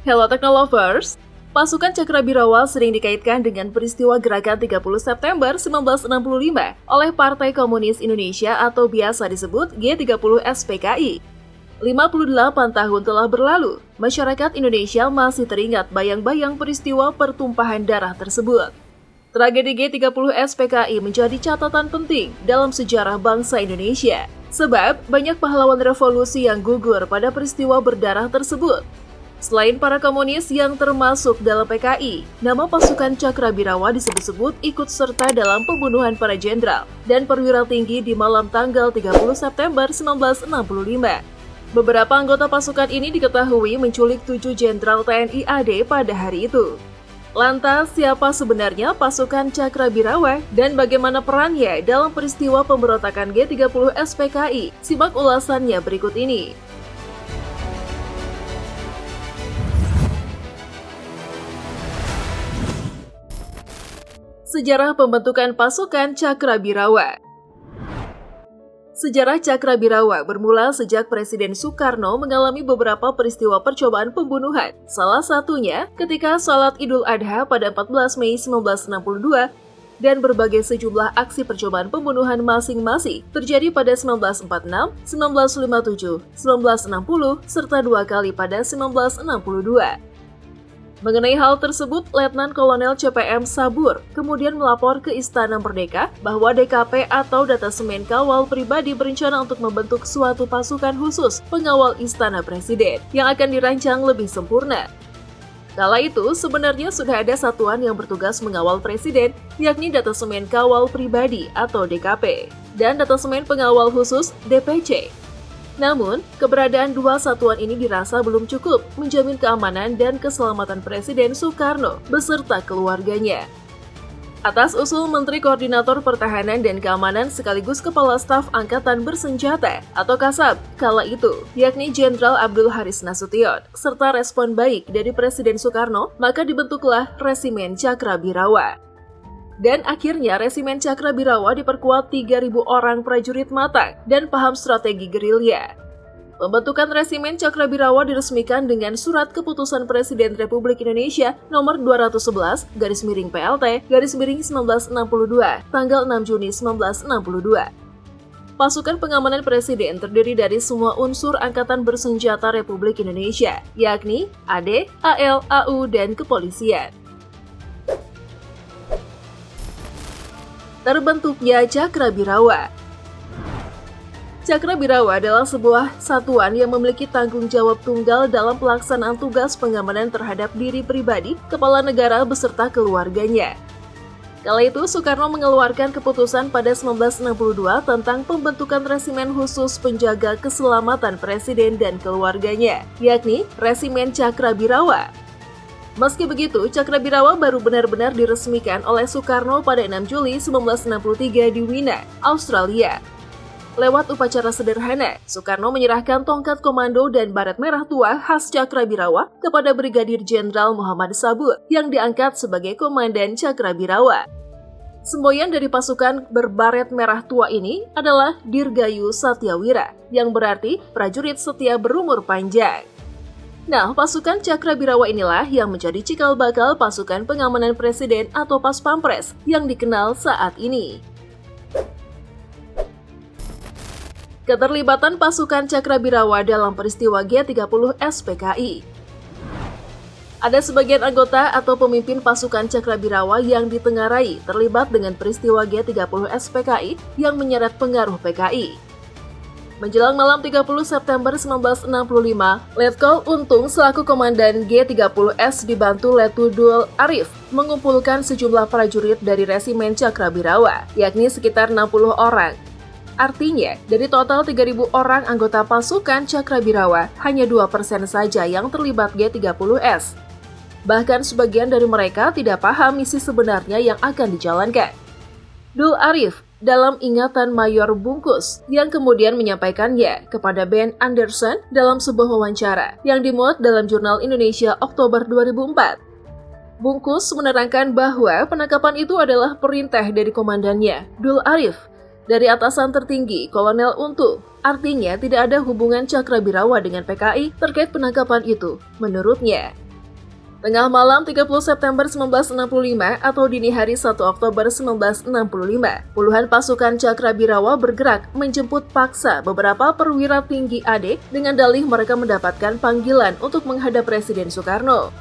Hello Technolovers, pasukan Cakrabirawa sering dikaitkan dengan peristiwa gerakan 30 September 1965 oleh Partai Komunis Indonesia atau biasa disebut G30 SPKI. 58 tahun telah berlalu, masyarakat Indonesia masih teringat bayang-bayang peristiwa pertumpahan darah tersebut. Tragedi G30 SPKI menjadi catatan penting dalam sejarah bangsa Indonesia, sebab banyak pahlawan revolusi yang gugur pada peristiwa berdarah tersebut. Selain para komunis yang termasuk dalam PKI, nama pasukan Cakrabirawa disebut-sebut ikut serta dalam pembunuhan para jenderal dan perwira tinggi di malam tanggal 30 September 1965. Beberapa anggota pasukan ini diketahui menculik 7 jenderal TNI AD pada hari itu. Lantas, siapa sebenarnya pasukan Cakrabirawa dan bagaimana perannya dalam peristiwa pemberontakan G30 SPKI? Simak ulasannya berikut ini. Sejarah pembentukan pasukan Cakrabirawa. Sejarah Cakrabirawa bermula sejak Presiden Soekarno mengalami beberapa peristiwa percobaan pembunuhan. Salah satunya ketika Salat Idul Adha pada 14 Mei 1962 dan berbagai sejumlah aksi percobaan pembunuhan masing-masing terjadi pada 1946, 1957, 1960, serta 2 kali pada 1962. Mengenai hal tersebut, Letnan Kolonel CPM Sabur kemudian melapor ke Istana Merdeka bahwa DKP atau Detasemen Kawal Pribadi berencana untuk membentuk suatu pasukan khusus pengawal Istana Presiden yang akan dirancang lebih sempurna. Kala itu, sebenarnya sudah ada satuan yang bertugas mengawal Presiden, yakni Detasemen Kawal Pribadi atau DKP, dan Detasemen Pengawal Khusus DPC. Namun, keberadaan dua satuan ini dirasa belum cukup menjamin keamanan dan keselamatan Presiden Soekarno beserta keluarganya. Atas usul Menteri Koordinator Pertahanan dan Keamanan sekaligus Kepala Staf Angkatan Bersenjata atau Kasab kala itu, yakni Jenderal Abdul Haris Nasution, serta respon baik dari Presiden Soekarno, maka dibentuklah Resimen Cakrabirawa. Dan akhirnya Resimen Cakrabirawa diperkuat 3.000 orang prajurit matang dan paham strategi gerilya. Pembentukan Resimen Cakrabirawa diresmikan dengan Surat Keputusan Presiden Republik Indonesia Nomor 211/PLT/1962 tanggal 6 Juni 1962. Pasukan pengamanan Presiden terdiri dari semua unsur Angkatan Bersenjata Republik Indonesia, yakni AD, AL, AU, dan Kepolisian. Terbentuknya Cakrabirawa. Cakrabirawa adalah sebuah satuan yang memiliki tanggung jawab tunggal dalam pelaksanaan tugas pengamanan terhadap diri pribadi, kepala negara beserta keluarganya. Kala itu, Soekarno mengeluarkan keputusan pada 1962 tentang pembentukan Resimen Khusus Penjaga Keselamatan Presiden dan keluarganya, yakni Resimen Cakrabirawa. Meski begitu, Cakrabirawa baru benar-benar diresmikan oleh Soekarno pada 6 Juli 1963 di Wina, Australia. Lewat upacara sederhana, Soekarno menyerahkan tongkat komando dan baret merah tua khas Cakrabirawa kepada Brigadir Jenderal Muhammad Sabur yang diangkat sebagai Komandan Cakrabirawa. Semboyan dari pasukan berbaret merah tua ini adalah Dirgayu Satyawira, yang berarti prajurit setia berumur panjang. Nah, pasukan Cakrabirawa inilah yang menjadi cikal bakal pasukan pengamanan Presiden atau Paspampres yang dikenal saat ini. Keterlibatan pasukan Cakrabirawa dalam peristiwa G30 SPKI. Ada sebagian anggota atau pemimpin pasukan Cakrabirawa yang ditengarai terlibat dengan peristiwa G30 SPKI yang menyeret pengaruh PKI. Menjelang malam 30 September 1965, Letkol Untung selaku Komandan G30S dibantu Letudul Arif mengumpulkan sejumlah prajurit dari Resimen Cakrabirawa, yakni sekitar 60 orang. Artinya, dari total 3.000 orang anggota pasukan Cakrabirawa, hanya 2% saja yang terlibat G30S. Bahkan sebagian dari mereka tidak paham misi sebenarnya yang akan dijalankan. Dul Arif dalam ingatan Mayor Bungkus yang kemudian menyampaikannya kepada Ben Anderson dalam sebuah wawancara yang dimuat dalam Jurnal Indonesia Oktober 2004. Bungkus menerangkan bahwa penangkapan itu adalah perintah dari komandannya, Dul Arif, dari atasan tertinggi Kolonel Untung. Artinya tidak ada hubungan Cakrabirawa dengan PKI terkait penangkapan itu, menurutnya. Tengah malam 30 September 1965 atau dini hari 1 Oktober 1965, puluhan pasukan Cakrabirawa bergerak menjemput paksa beberapa perwira tinggi AD dengan dalih mereka mendapatkan panggilan untuk menghadap Presiden Soekarno.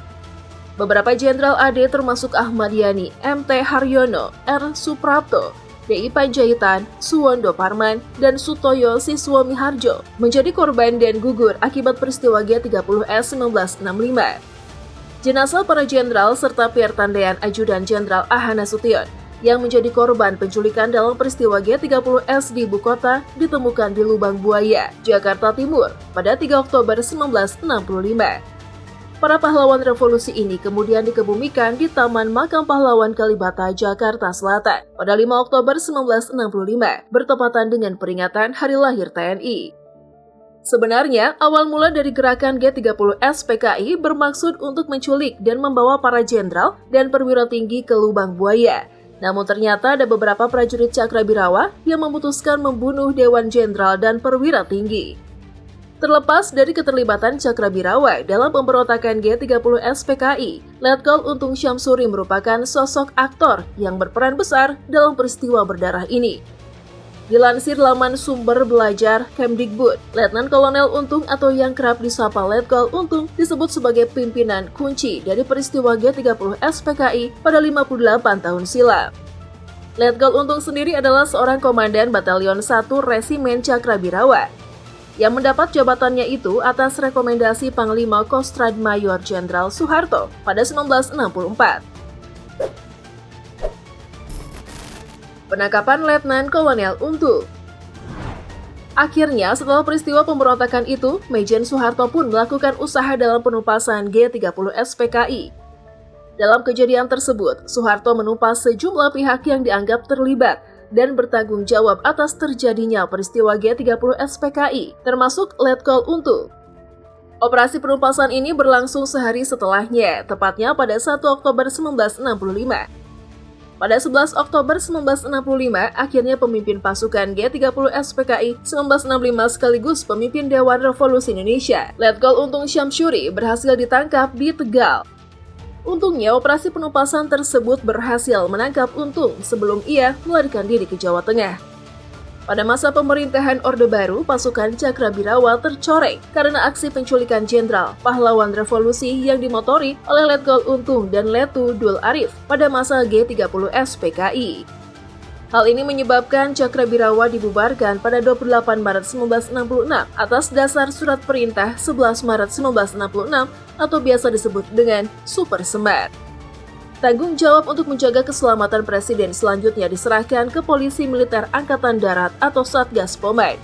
Beberapa jenderal AD termasuk Ahmad Yani, MT Haryono, R. Suprapto, D.I. Panjaitan, Suwondo Parman, dan Sutoyo Siswomiharjo menjadi korban dan gugur akibat peristiwa G30S 1965. Jenazah para jenderal serta Piertandean Ajudan Jenderal Ahana Sution yang menjadi korban penculikan dalam peristiwa G30S di ibu kota ditemukan di Lubang Buaya, Jakarta Timur pada 3 Oktober 1965. Para pahlawan revolusi ini kemudian dikebumikan di Taman Makam Pahlawan Kalibata, Jakarta Selatan pada 5 Oktober 1965 bertepatan dengan peringatan Hari Lahir TNI. Sebenarnya, awal mula dari gerakan G30S PKI bermaksud untuk menculik dan membawa para jenderal dan perwira tinggi ke Lubang Buaya. Namun ternyata ada beberapa prajurit Cakrabirawa yang memutuskan membunuh Dewan Jenderal dan perwira tinggi. Terlepas dari keterlibatan Cakrabirawa dalam pemberontakan G30S PKI, Letkol Untung Syamsuri merupakan sosok aktor yang berperan besar dalam peristiwa berdarah ini. Dilansir laman sumber belajar Kemdikbud, Letnan Kolonel Untung atau yang kerap disapa Letkol Untung disebut sebagai pimpinan kunci dari peristiwa G30S PKI pada 58 tahun silam. Letkol Untung sendiri adalah seorang komandan Batalion 1 Resimen Cakrabirawa yang mendapat jabatannya itu atas rekomendasi Panglima Kostrad Mayor Jenderal Soeharto pada 1964. Penangkapan Letnan Kolonel Untung. Akhirnya, setelah peristiwa pemberontakan itu, Mejen Soeharto pun melakukan usaha dalam penumpasan G30S PKI. Dalam kejadian tersebut, Soeharto menumpas sejumlah pihak yang dianggap terlibat dan bertanggung jawab atas terjadinya peristiwa G30S PKI, termasuk Letkol Untung. Operasi penumpasan ini berlangsung sehari setelahnya, tepatnya pada 1 Oktober 1965. Pada 11 Oktober 1965, akhirnya pemimpin pasukan G30S PKI 1965 sekaligus pemimpin Dewan Revolusi Indonesia, Letkol Untung Syamsuri berhasil ditangkap di Tegal. Untungnya, operasi penumpasan tersebut berhasil menangkap Untung sebelum ia melarikan diri ke Jawa Tengah. Pada masa pemerintahan Orde Baru, pasukan Cakrabirawa tercoreng karena aksi penculikan jenderal pahlawan revolusi yang dimotori oleh Letkol Untung dan Letu Dul Arif pada masa G30S PKI. Hal ini menyebabkan Cakrabirawa dibubarkan pada 28 Maret 1966 atas dasar surat perintah 11 Maret 1966 atau biasa disebut dengan Super Semar. Tanggung jawab untuk menjaga keselamatan presiden selanjutnya diserahkan ke Polisi Militer Angkatan Darat atau Satgas Pomad.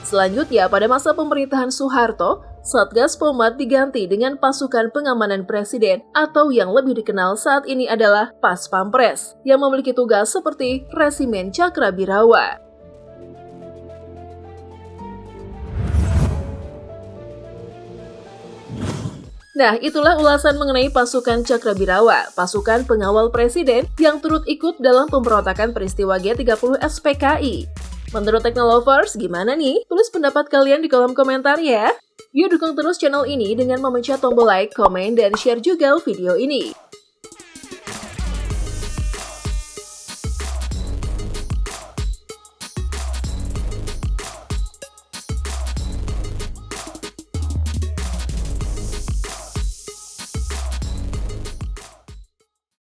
Selanjutnya, pada masa pemerintahan Soeharto, Satgas Pomad diganti dengan Pasukan Pengamanan Presiden atau yang lebih dikenal saat ini adalah Pas Pampres, yang memiliki tugas seperti Resimen Cakrabirawa. Nah, itulah ulasan mengenai pasukan Cakrabirawa, pasukan pengawal presiden yang turut ikut dalam pemberontakan peristiwa G30S PKI. Menurut Teknolovers, gimana nih? Tulis pendapat kalian di kolom komentar ya. Yuk dukung terus channel ini dengan memencet tombol like, komen, dan share juga video ini.